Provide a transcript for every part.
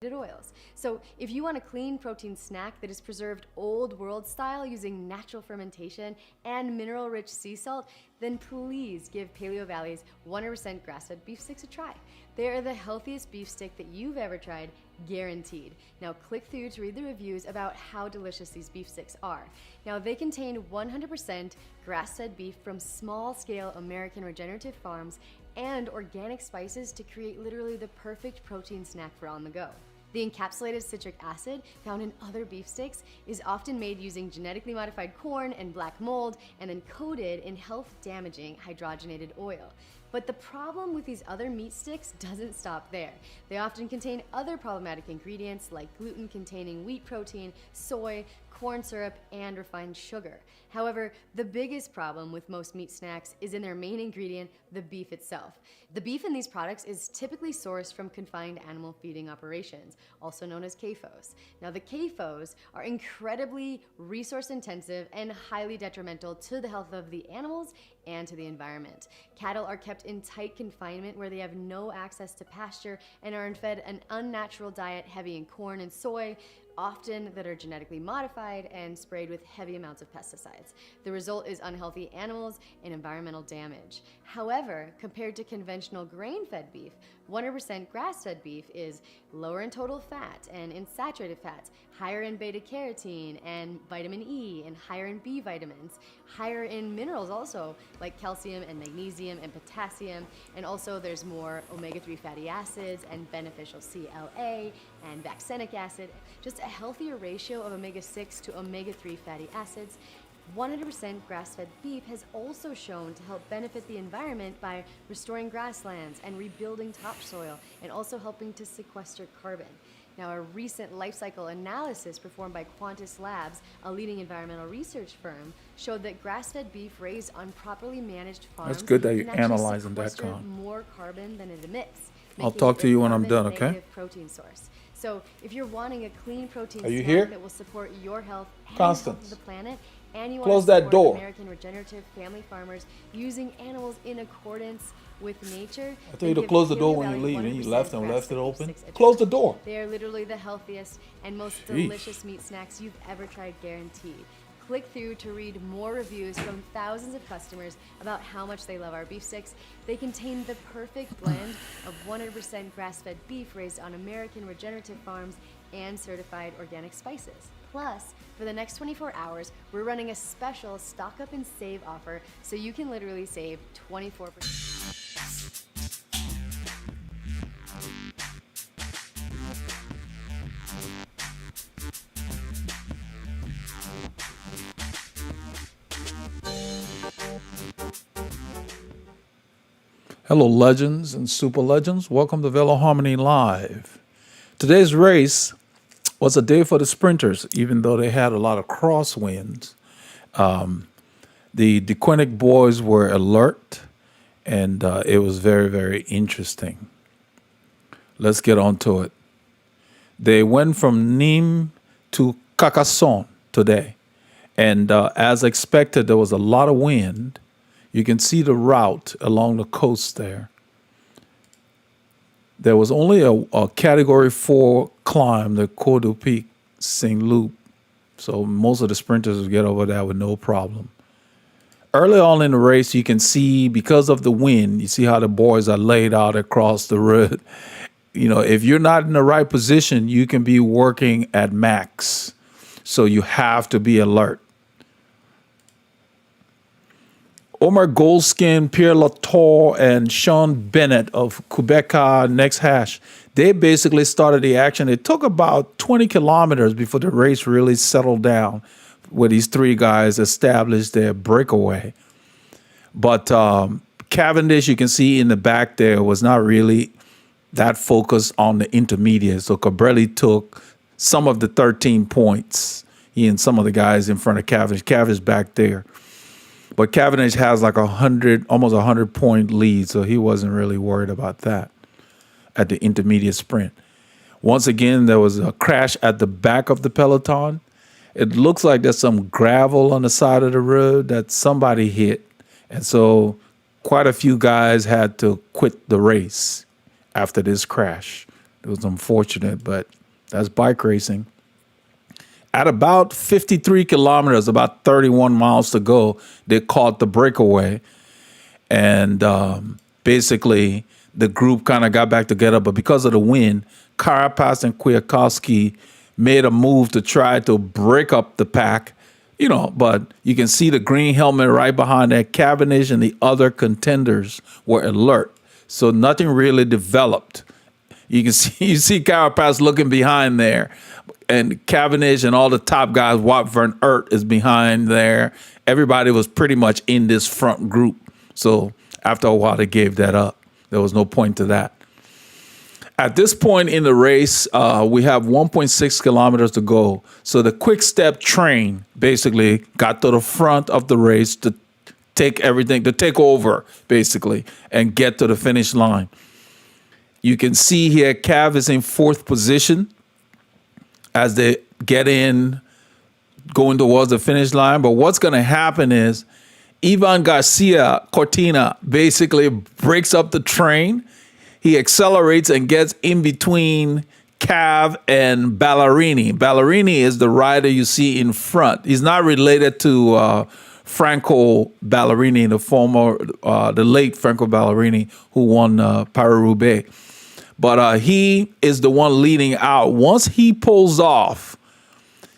oils. So if you want a clean protein snack that is preserved old world style using natural fermentation and mineral rich sea salt, then please give Paleo Valley's 100% grass-fed beef sticks a try. They are the healthiest beef stick that you've ever tried, guaranteed. Now click through to read the reviews about how delicious these beef sticks are. Now they contain 100% grass-fed beef from small-scale American regenerative farms and organic spices to create literally the perfect protein snack for on the go. The encapsulated citric acid found in other beef sticks is often made using genetically modified corn and black mold and then coated in health-damaging hydrogenated oil. But the problem with these other meat sticks doesn't stop there. They often contain other problematic ingredients like gluten-containing wheat protein, soy, corn syrup, and refined sugar. However, the biggest problem with most meat snacks is in their main ingredient, the beef itself. The beef in these products is typically sourced from confined animal feeding operations, also known as CAFOs. Now, the CAFOs are incredibly resource intensive and highly detrimental to the health of the animals and to the environment. Cattle are kept in tight confinement where they have no access to pasture and are fed an unnatural diet heavy in corn and soy, often that are genetically modified and sprayed with heavy amounts of pesticides. The result is unhealthy animals and environmental damage. However, compared to conventional grain-fed beef, 100% grass-fed beef is lower in total fat and in saturated fats, higher in beta-carotene and vitamin E, and higher in B vitamins, higher in minerals also, like calcium and magnesium and potassium, and also there's more omega-3 fatty acids and beneficial CLA and VACCENIC acid, just a healthier ratio of omega-6 to omega-3 fatty acids. 100% grass-fed beef has also shown to help benefit the environment by restoring grasslands and rebuilding topsoil, and also helping to sequester carbon. Now, a recent life cycle analysis performed by Qantas Labs, a leading environmental research firm, showed that grass-fed beef raised on properly managed farms That's good that you're can actually analyzing that, sequester Con. more carbon than it emits. I'll Making talk it to a you when I'm done, okay? carbon-negative protein source. So if you're wanting a clean protein Are you snack here? that will support your health and the health Constance, of the planet, and you close want to that support door. American regenerative family farmers using animals in accordance with nature, I tell you to close the door when you leave, and you left and left it open. Close the door. They are literally the healthiest and most Sheesh. delicious meat snacks you've ever tried, guaranteed. Click through to read more reviews from thousands of customers about how much they love our beef sticks. They contain the perfect blend of 100% grass-fed beef raised on American regenerative farms and certified organic spices. Plus, for the next 24 hours, we're running a special stock up and save offer, so you can literally save 24%. Hello, legends and super legends. Welcome to Veloharmony Live. Today's race was a day for the sprinters, even though they had a lot of crosswinds. The DeQuinic boys were alert, and it was very, very interesting. Let's get on to it. They went from Nîmes to Carcassonne today, and as expected, there was a lot of wind. You can see the route along the coast there. There was only a Category 4 climb, the Col du Pic Saint Loup, so most of the sprinters would get over that with no problem. Early on in the race, you can see, because of the wind, you see how the boys are laid out across the road. You know, if you're not in the right position, you can be working at max, so you have to be alert. Omar Goldskin, Pierre Latour, and Sean Bennett of Quebeca Next Hash, they basically started the action. It took about 20 kilometers before the race really settled down, where these three guys established their breakaway. But Cavendish, you can see in the back there, was not really that focused on the intermediate. So Cabrelli took some of the 13 points. He and some of the guys in front of Cavendish. Cavendish back there. But Cavendish has like almost 100-point lead, so he wasn't really worried about that at the intermediate sprint. Once again, there was a crash at the back of the peloton. It looks like there's some gravel on the side of the road that somebody hit, and so quite a few guys had to quit the race after this crash. It was unfortunate, but that's bike racing. At about 53 kilometers, about 31 miles to go, they caught the breakaway. And basically, the group kind of got back together. But because of the wind, Carapaz and Kwiatkowski made a move to try to break up the pack. But you can see the green helmet right behind that. Cavendish and the other contenders were alert. So nothing really developed. You see Carapaz looking behind there. And Cavendish and all the top guys, Wout van Aert is behind there. Everybody was pretty much in this front group. So after a while, they gave that up. There was no point to that. At this point in the race, we have 1.6 kilometers to go. So the Quick Step train basically got to the front of the race to take everything, to take over, basically, and get to the finish line. You can see here, Cav is in 4th position as they get in, going towards the finish line. But what's going to happen is Ivan Garcia Cortina basically breaks up the train. He accelerates and gets in between Cav and Ballerini. Ballerini is the rider you see in front. He's not related to Franco Ballerini, the late Franco Ballerini, who won Paris-Roubaix. But he is the one leading out. Once he pulls off,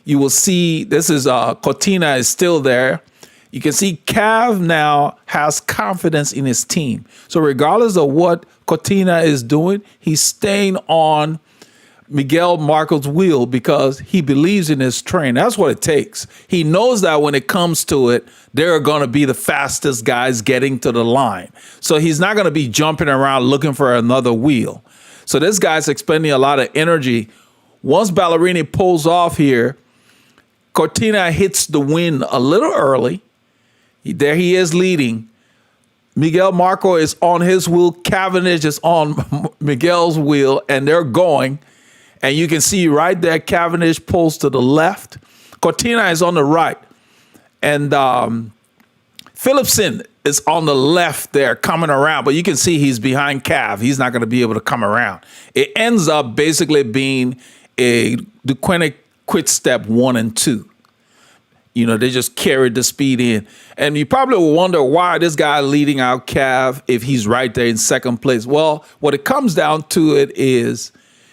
you will see this is Cortina is still there. You can see Cav now has confidence in his team. So regardless of what Cortina is doing, he's staying on Miguel Marco's wheel because he believes in his train. That's what it takes. He knows that when it comes to it, they're going to be the fastest guys getting to the line. So he's not going to be jumping around looking for another wheel. So this guy's expending a lot of energy. Once Ballerini pulls off here, Cortina hits the wind a little early. There he is leading. Miguel Marco is on his wheel. Cavendish is on Miguel's wheel, and they're going. And you can see right there, Cavendish pulls to the left. Cortina is on the right. And Philipsen is on the left there coming around, but you can see he's behind Cav. He's not going to be able to come around. It ends up basically being the Quick Step 1 and 2. They just carried the speed in. And you probably will wonder why this guy leading out Cav if he's right there in second place. Well, what it comes down to it is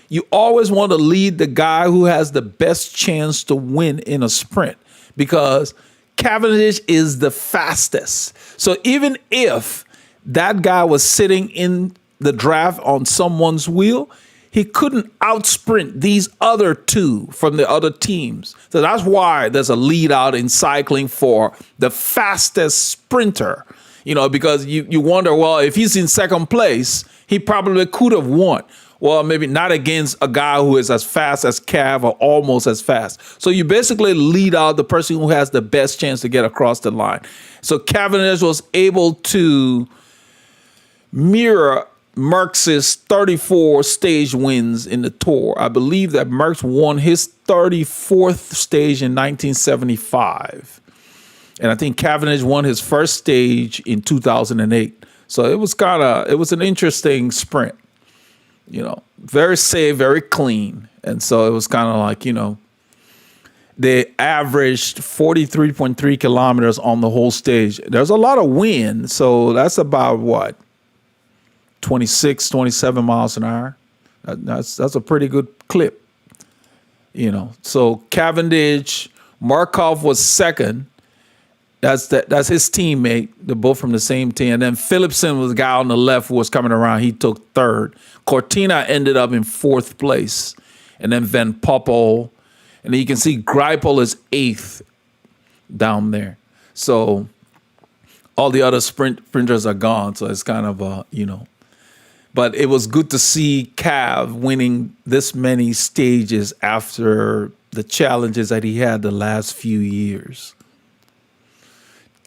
you always want to lead the guy who has the best chance to win in a sprint because Cavendish is the fastest. So even if that guy was sitting in the draft on someone's wheel, he couldn't outsprint these other two from the other teams. So that's why there's a lead out in cycling for the fastest sprinter, because you wonder, well, if he's in second place, he probably could have won. Well, maybe not against a guy who is as fast as Cav or almost as fast. So you basically lead out the person who has the best chance to get across the line. So Cavendish was able to mirror Merckx's 34 stage wins in the Tour. I believe that Merckx won his 34th stage in 1975. And I think Cavendish won his first stage in 2008. So it was an interesting sprint. Very safe, very clean. And so it was kind of like, they averaged 43.3 kilometers on the whole stage. There's a lot of wind. So that's about what? 26, 27 miles an hour. That's a pretty good clip. So Cavendish, Markov was second. That's his teammate. They're both from the same team. And then Philipsen was the guy on the left who was coming around. He took third. Cortina ended up in 4th place. And then Van Poppel. And then you can see Greipel is 8th down there. So all the other sprinters are gone. So it's kind of, But it was good to see Cav winning this many stages after the challenges that he had the last few years.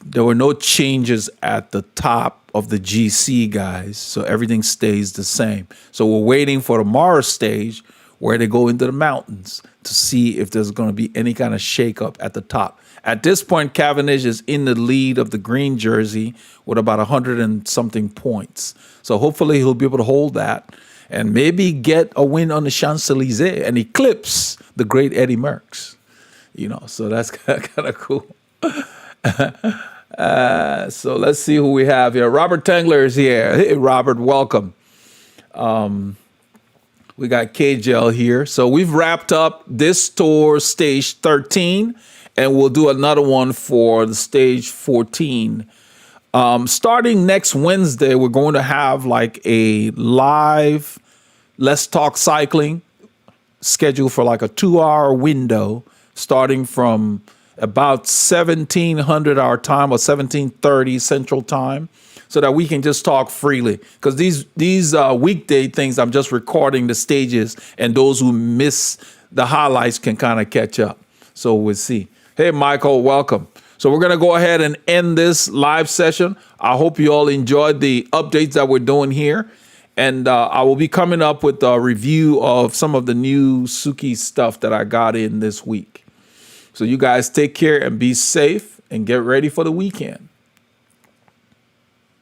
There were no changes at the top of the GC guys, so everything stays the same. So we're waiting for tomorrow's stage where they go into the mountains to see if there's going to be any kind of shakeup at the top. At this point, Cavendish is in the lead of the green jersey with about 100 and something points. So hopefully he'll be able to hold that. and maybe get a win on the Champs-Élysées and eclipse the great Eddy Merckx. So that's kind of cool. So let's see who we have here. Robert Tengler is here. Hey, Robert, welcome. We got KJL here. So we've wrapped up this tour, stage 13, and we'll do another one for the stage 14. Starting next Wednesday, we're going to have like a live Let's Talk Cycling scheduled for like a 2-hour window, starting from about 1700 our time or 1730 Central Time, so that we can just talk freely. Because these weekday things, I'm just recording the stages, and those who miss the highlights can kind of catch up. So we'll see. Hey, Michael, welcome. So we're going to go ahead and end this live session. I hope you all enjoyed the updates that we're doing here. And I will be coming up with a review of some of the new Suki stuff that I got in this week. So you guys take care and be safe and get ready for the weekend.